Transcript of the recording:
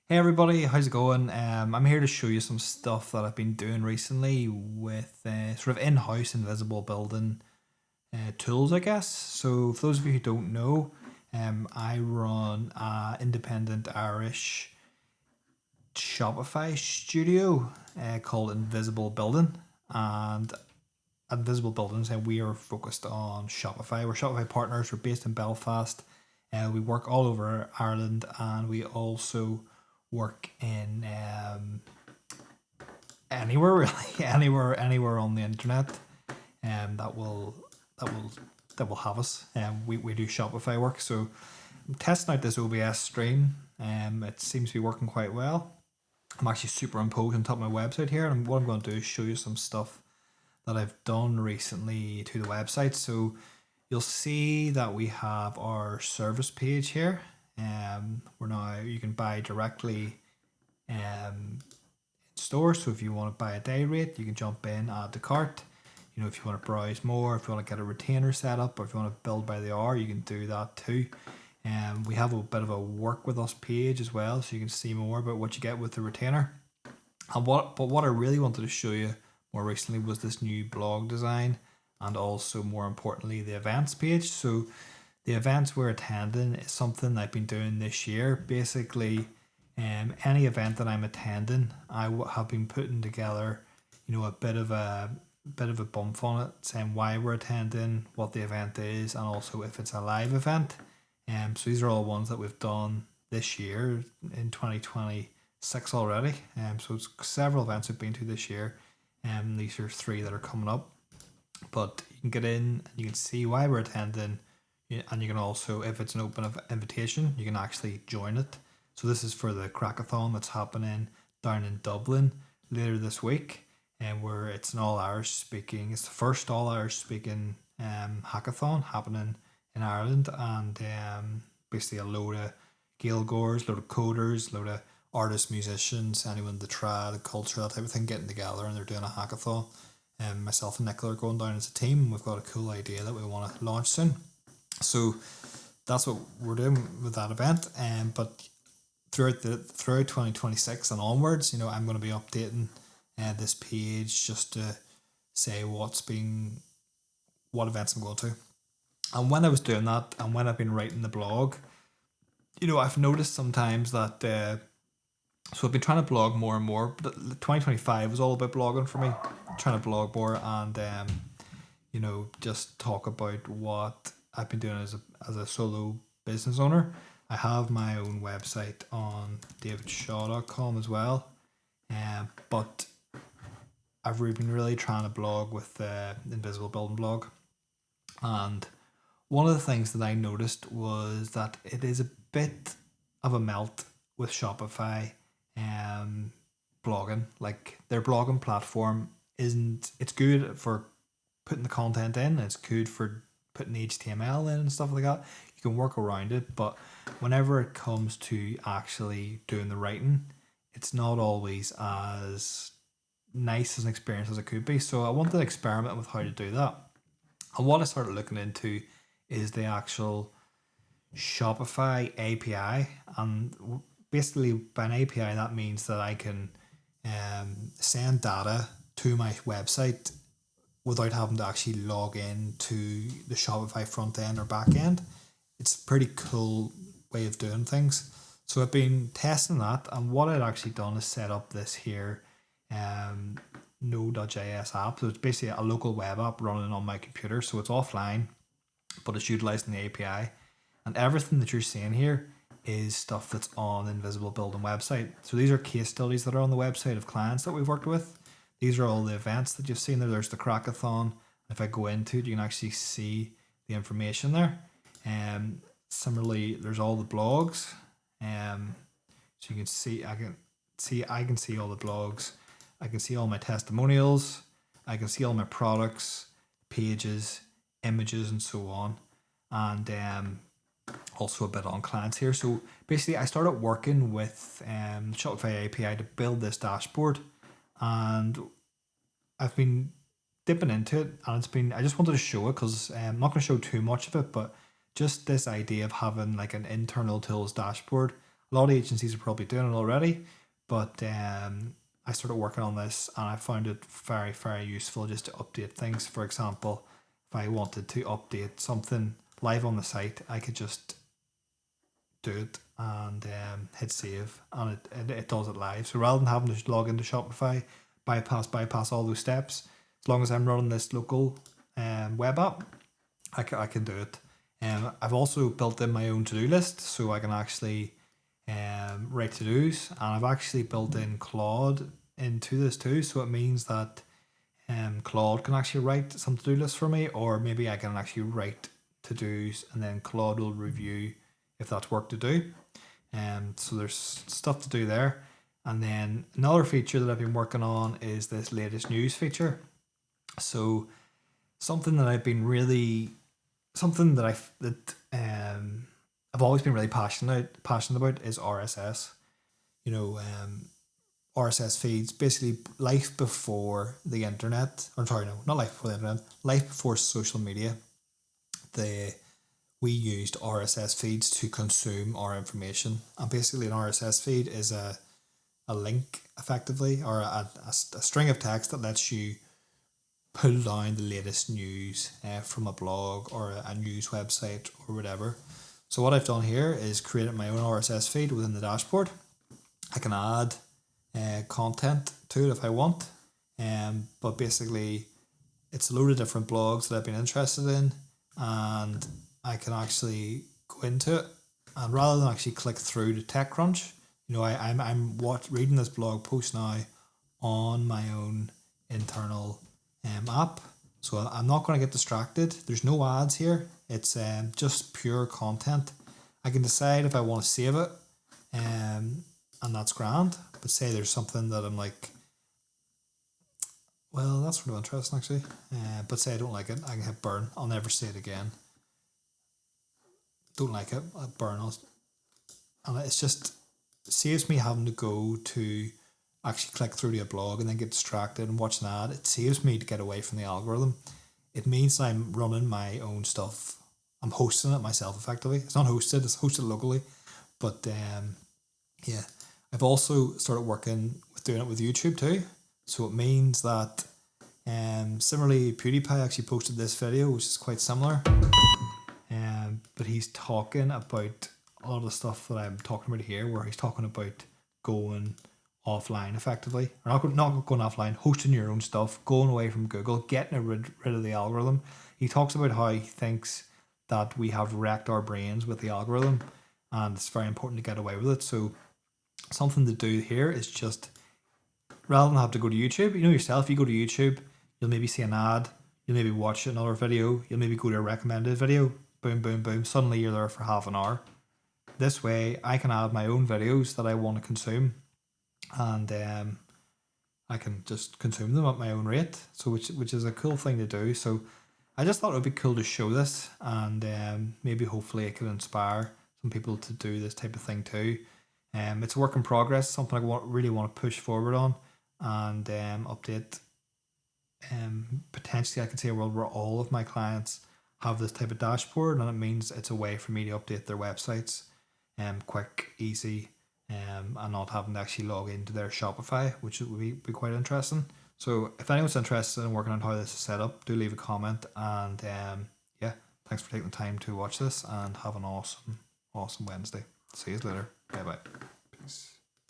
Hey everybody, how's it going? I'm here to show you some stuff that I've been doing recently with sort of in-house invisible building tools, I guess. So for those of you who don't know, I run a independent Irish Shopify studio called Invisible Building, and at Invisible Buildings, and we are focused on Shopify. We're Shopify partners. We're based in Belfast. We work all over Ireland, and we also work in anywhere really, anywhere on the internet, that that will that will have us. We do Shopify work, so I'm testing out this OBS stream. It seems to be working quite well. I'm actually superimposed on top of my website here, and what I'm going to do is show you some stuff that I've done recently to the website. So you'll see that we have our service page here. Where now you can buy directly in store. So if you want to buy a day rate, you can jump in, add to cart. If you want to browse more, if you want to get a retainer set up, or if you want to build by the hour, you can do that too. We have a bit of a work with us page as well, so you can see more about what you get with the retainer. But what I really wanted to show you more recently was this new blog design, and also more importantly the events page. So the events we're attending is something I've been doing this year. Basically, any event that I'm attending, have been putting together, a bit of a bump on it, saying why we're attending, what the event is, and also if it's a live event. So these are all ones that we've done this year in 2026 already. So it's several events we've been to this year. These are three that are coming up. But you can get in and you can see why we're attending, and you can also, if it's an open invitation, you can actually join it. So this is for the Crackathon that's happening down in Dublin later this week, and where it's an all Irish speaking. It's the first all Irish speaking hackathon happening in Ireland, and basically a load of Gaeilgeoirs, load of coders, load of artists, musicians, anyone the trad, culture, that type of thing, getting together, and they're doing a hackathon. Myself and Nicola are going down as a team, and we've got a cool idea that we want to launch soon. So that's what we're doing with that event. But throughout 2026 and onwards, I'm going to be updating this page just to say what events I'm going to. And when I was doing that, and when I've been writing the blog, I've noticed sometimes that. So I've been trying to blog more and more, but 2025 was all about blogging for me. Trying to blog more and just talk about what I've been doing as a solo business owner. I have my own website on davidshaw.com as well, but I've been really trying to blog with the Invisible Building blog. And one of the things that I noticed was that it is a bit of a melt with Shopify blogging. Like, their blogging platform it's good for putting the content in, it's good for putting HTML in and stuff like that. You can work around it, but whenever it comes to actually doing the writing, it's not always as nice as an experience as it could be. So I wanted to experiment with how to do that. And what I started looking into is the actual Shopify API. And basically, by an API, that means that I can send data to my website without having to actually log in to the Shopify front end or back end. It's a pretty cool way of doing things. So I've been testing that, and what I'd actually done is set up this here Node.js app. So it's basically a local web app running on my computer. So it's offline, but it's utilizing the API. And everything that you're seeing here is stuff that's on the Invisible Building website. So these are case studies that are on the website of clients that we've worked with. These are all the events that you've seen there. There's the Crackathon. If I go into it, you can actually see the information there. Similarly, there's all the blogs. So you can see, I can see all the blogs. I can see all my testimonials. I can see all my products, pages, images, and so on. And also a bit on clients here. So basically, I started working with Shopify API to build this dashboard, and I've been dipping into it, and I just wanted to show it because I'm not going to show too much of it, but just this idea of having like an internal tools dashboard A lot of agencies are probably doing it already, but I started working on this and I found it very, very useful just to update things. For example, if I wanted to update something live on the site, I could just do it and hit save, and it does it live. So rather than having to log into Shopify, bypass all those steps, as long as I'm running this local web app, I can do it. I've also built in my own to-do list, so I can actually write to-dos, and I've actually built in Claude into this too, so it means that Claude can actually write some to-do lists for me, or maybe I can actually write to-dos and then Claude will review if that's work to do. So there's stuff to do there. And then another feature that I've been working on is this latest news feature. So something that I've been really, something that I've always been really passionate about is RSS. You know, RSS feeds, basically life before the internet, or sorry, no, not life before the internet, life before social media. We used RSS feeds to consume our information, and basically an RSS feed is a link effectively, or a string of text that lets you pull down the latest news from a blog or a news website or whatever. So what I've done here is created my own RSS feed within the dashboard. I can add content to it if I want, but basically it's a load of different blogs that I've been interested in, and I can actually go into it, and rather than actually click through to TechCrunch, you know, I'm reading this blog post now on my own internal app, so I'm not going to get distracted. There's no ads here. It's just pure content. I can decide if I want to save it, and that's grand. But say there's something that I'm like, well, that's really interesting actually. But say I don't like it, I can hit burn. I'll never see it again. Don't like it, I burn it. And it's just saves me having to go to actually click through to a blog and then get distracted and watch an ad. It saves me to get away from the algorithm. It means I'm running my own stuff. I'm hosting it myself effectively. It's not hosted, it's hosted locally. But yeah, I've also started working with doing it with YouTube too. So it means that similarly, PewDiePie actually posted this video, which is quite similar. But he's talking about a lot of the stuff that I'm talking about here, where he's talking about going offline effectively, or not going offline, hosting your own stuff, going away from Google, getting rid of the algorithm. He talks about how he thinks that we have wrecked our brains with the algorithm, and it's very important to get away with it. So something to do here is just, rather than have to go to YouTube, you know yourself, you go to YouTube, you'll maybe see an ad, you'll maybe watch another video, you'll maybe go to a recommended video, boom, boom, boom, suddenly you're there for half an hour. This way I can add my own videos that I want to consume, and I can just consume them at my own rate, so which is a cool thing to do. So I just thought it would be cool to show this, and maybe hopefully it could inspire some people to do this type of thing too. It's a work in progress, something I really want to push forward on and update. Potentially I could see a world where all of my clients have this type of dashboard, and it means it's a way for me to update their websites quick, easy, and not having to actually log into their Shopify, which would be quite interesting. So if anyone's interested in working on how this is set up, do leave a comment, and yeah, thanks for taking the time to watch this, and have an awesome Wednesday. See you later. Bye bye. Peace.